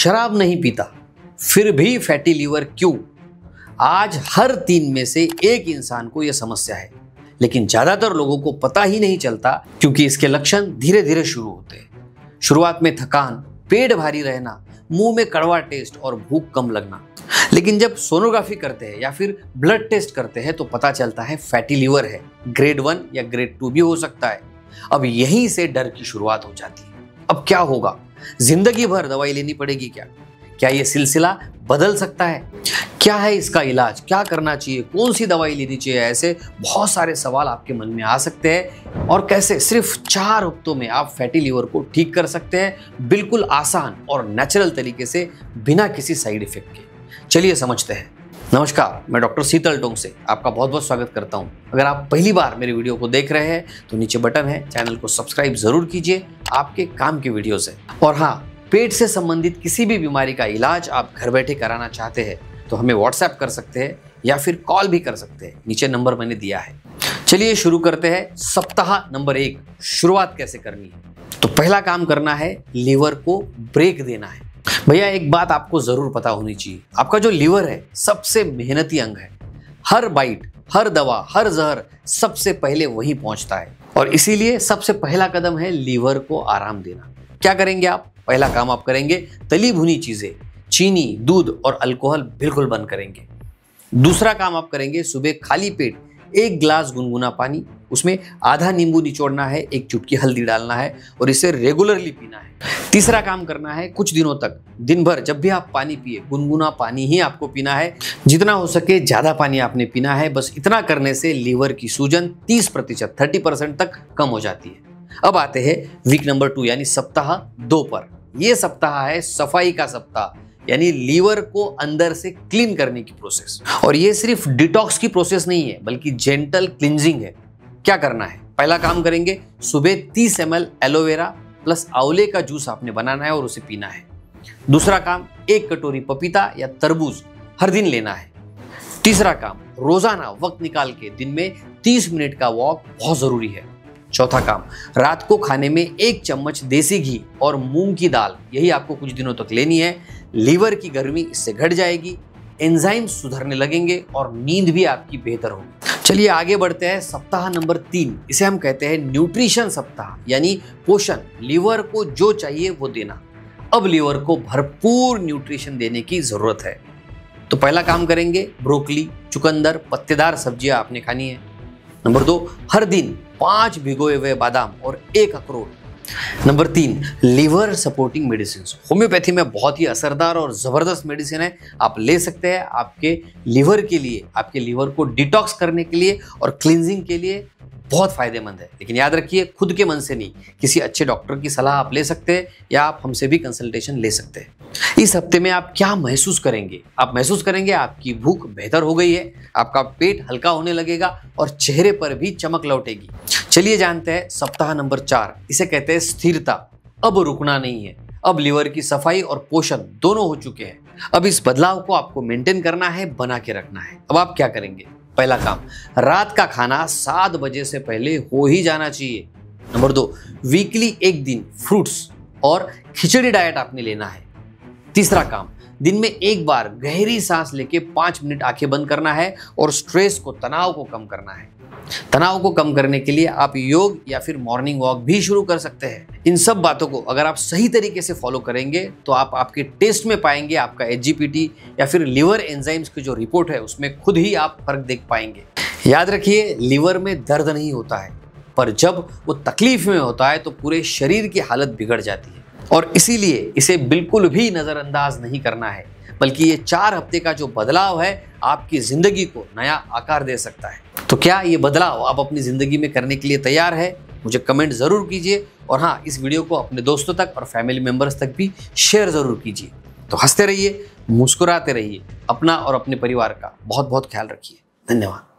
शराब नहीं पीता फिर भी फैटी लीवर क्यों? आज हर 3 में से 1 इंसान को यह समस्या है, लेकिन ज्यादातर लोगों को पता ही नहीं चलता क्योंकि इसके लक्षण धीरे धीरे शुरू होते हैं। शुरुआत में थकान, पेट भारी रहना, मुंह में कड़वा टेस्ट और भूख कम लगना। लेकिन जब सोनोग्राफी करते हैं या फिर ब्लड टेस्ट करते हैं तो पता चलता है फैटी लीवर है। ग्रेड 1 या ग्रेड 2 भी हो सकता है। अब यहीं से डर की शुरुआत हो जाती है। अब क्या होगा? जिंदगी भर दवाई लेनी पड़ेगी क्या? क्या ये सिलसिला बदल सकता है? क्या है इसका इलाज? क्या करना चाहिए? कौन सी दवाई लेनी चाहिए? ऐसे बहुत सारे सवाल आपके मन में आ सकते हैं। और कैसे सिर्फ 4 हफ्तों में आप फैटी लीवर को ठीक कर सकते हैं, बिल्कुल आसान और नेचुरल तरीके से, बिना किसी साइड इफेक्ट के। चलिए समझते हैं। नमस्कार, मैं डॉक्टर शीतल टोंगसे आपका बहुत बहुत स्वागत करता हूं। अगर आप पहली बार मेरे वीडियो को देख रहे हैं तो नीचे बटन है, चैनल को सब्सक्राइब जरूर कीजिए, आपके काम की वीडियोस है। और हाँ, पेट से संबंधित किसी भी बीमारी का इलाज आप घर बैठे कराना चाहते हैं तो हमें व्हाट्सएप कर सकते हैं या फिर कॉल भी कर सकते हैं। नीचे नंबर मैंने दिया है। चलिए शुरू करते हैं। सप्ताह नंबर 1, शुरुआत कैसे करनी है? तो पहला काम करना है, लीवर को ब्रेक देना है। भैया एक बात आपको जरूर पता होनी चाहिए, आपका जो लीवर है सबसे मेहनती अंग है। हर बाइट, हर दवा, हर जहर सबसे पहले वहीं पहुंचता है और इसीलिए सबसे पहला कदम है लीवर को आराम देना। क्या करेंगे आप? पहला काम आप करेंगे, तली भुनी चीजें, चीनी, दूध और अल्कोहल बिल्कुल बंद करेंगे। दूसरा काम आप करेंगे, सुबह खाली पेट 1 गिलास गुनगुना पानी, उसमें आधा नींबू निचोड़ना है, 1 चुटकी हल्दी डालना है और इसे रेगुलरली पीना है। तीसरा काम करना है, कुछ दिनों तक दिन भर जब भी आप पानी पिए, गुनगुना पानी ही आपको पीना है। जितना हो सके ज्यादा पानी आपने पीना है। बस इतना करने से लीवर की सूजन 30% तक कम हो जाती है। अब आते हैं वीक नंबर 2 यानी सप्ताह 2 पर। यह सप्ताह है सफाई का सप्ताह, यानी लीवर को अंदर से क्लीन करने की प्रोसेस। और ये सिर्फ डिटॉक्स की प्रोसेस नहीं है, बल्कि जेंटल क्लींजिंग है। क्या करना है? पहला काम करेंगे, सुबह 30 ml एलोवेरा प्लस आंवले का जूस आपने बनाना है और उसे पीना है। दूसरा काम, 1 कटोरी पपीता या तरबूज हर दिन लेना है। तीसरा काम, रोजाना वक्त निकाल के दिन में 30 मिनट का वॉक बहुत जरूरी है। चौथा काम, रात को खाने में 1 चम्मच देसी घी और मूंग की दाल, यही आपको कुछ दिनों तक लेनी है। लीवर की गर्मी इससे घट जाएगी, एंजाइम सुधरने लगेंगे और नींद भी आपकी बेहतर होगी। चलिए आगे बढ़ते हैं। सप्ताह नंबर 3, इसे हम कहते हैं न्यूट्रिशन सप्ताह, यानी पोषण। लीवर को जो चाहिए वो देना। अब लीवर को भरपूर न्यूट्रिशन देने की जरूरत है। तो पहला काम करेंगे, ब्रोकली, चुकंदर, पत्तेदार सब्जियां आपने खानी है। नंबर 2, हर दिन 5 भिगोए हुए बादाम और 1 अखरोट। Number 3, liver supporting medicine. Homeopathy में बहुत ही असरदार और जबरदस्त मेडिसिन है, आप ले सकते हैं। आपके लीवर के लिए, आपके लीवर को डिटॉक्स करने के लिए और क्लींजिंग के लिए बहुत फायदेमंद है। लेकिन याद रखिए, खुद के मन से नहीं, किसी अच्छे डॉक्टर की सलाह आप ले सकते हैं या आप हमसे भी कंसल्टेशन ले सकते हैं। इस हफ्ते में आप क्या महसूस करेंगे? आप महसूस करेंगे आपकी भूख बेहतर हो गई है, आपका पेट हल्का होने लगेगा और चेहरे पर भी चमक लौटेगी। चलिए जानते हैं सप्ताह नंबर 4, इसे कहते हैं स्थिरता। अब रुकना नहीं है। अब लीवर की सफाई और पोषण दोनों हो चुके हैं। अब इस बदलाव को आपको मेंटेन करना है, बना के रखना है। अब आप क्या करेंगे? पहला काम, रात का खाना 7 बजे से पहले हो ही जाना चाहिए। नंबर 2, वीकली 1 दिन फ्रूट्स और खिचड़ी डाइट आपने लेना है। तीसरा काम, दिन में 1 बार गहरी सांस लेके 5 मिनट आंखें बंद करना है और स्ट्रेस को, तनाव को कम करना है। तनाव को कम करने के लिए आप योग या फिर मॉर्निंग वॉक भी शुरू कर सकते हैं। इन सब बातों को अगर आप सही तरीके से फॉलो करेंगे तो आप आपके टेस्ट में पाएंगे, आपका HGPT या फिर लीवर एंजाइम्स की जो रिपोर्ट है उसमें खुद ही आप फर्क देख पाएंगे। याद रखिए, लीवर में दर्द नहीं होता है, पर जब वो तकलीफ में होता है तो पूरे शरीर की हालत बिगड़ जाती है। और इसीलिए इसे बिल्कुल भी नजरअंदाज नहीं करना है, बल्कि ये 4 हफ्ते का जो बदलाव है आपकी जिंदगी को नया आकार दे सकता है। तो क्या ये बदलाव आप अपनी जिंदगी में करने के लिए तैयार है? मुझे कमेंट जरूर कीजिए और हाँ, इस वीडियो को अपने दोस्तों तक और फैमिली मेंबर्स तक भी शेयर जरूर कीजिए। तो हंसते रहिए, मुस्कुराते रहिए, अपना और अपने परिवार का बहुत बहुत ख्याल रखिए। धन्यवाद।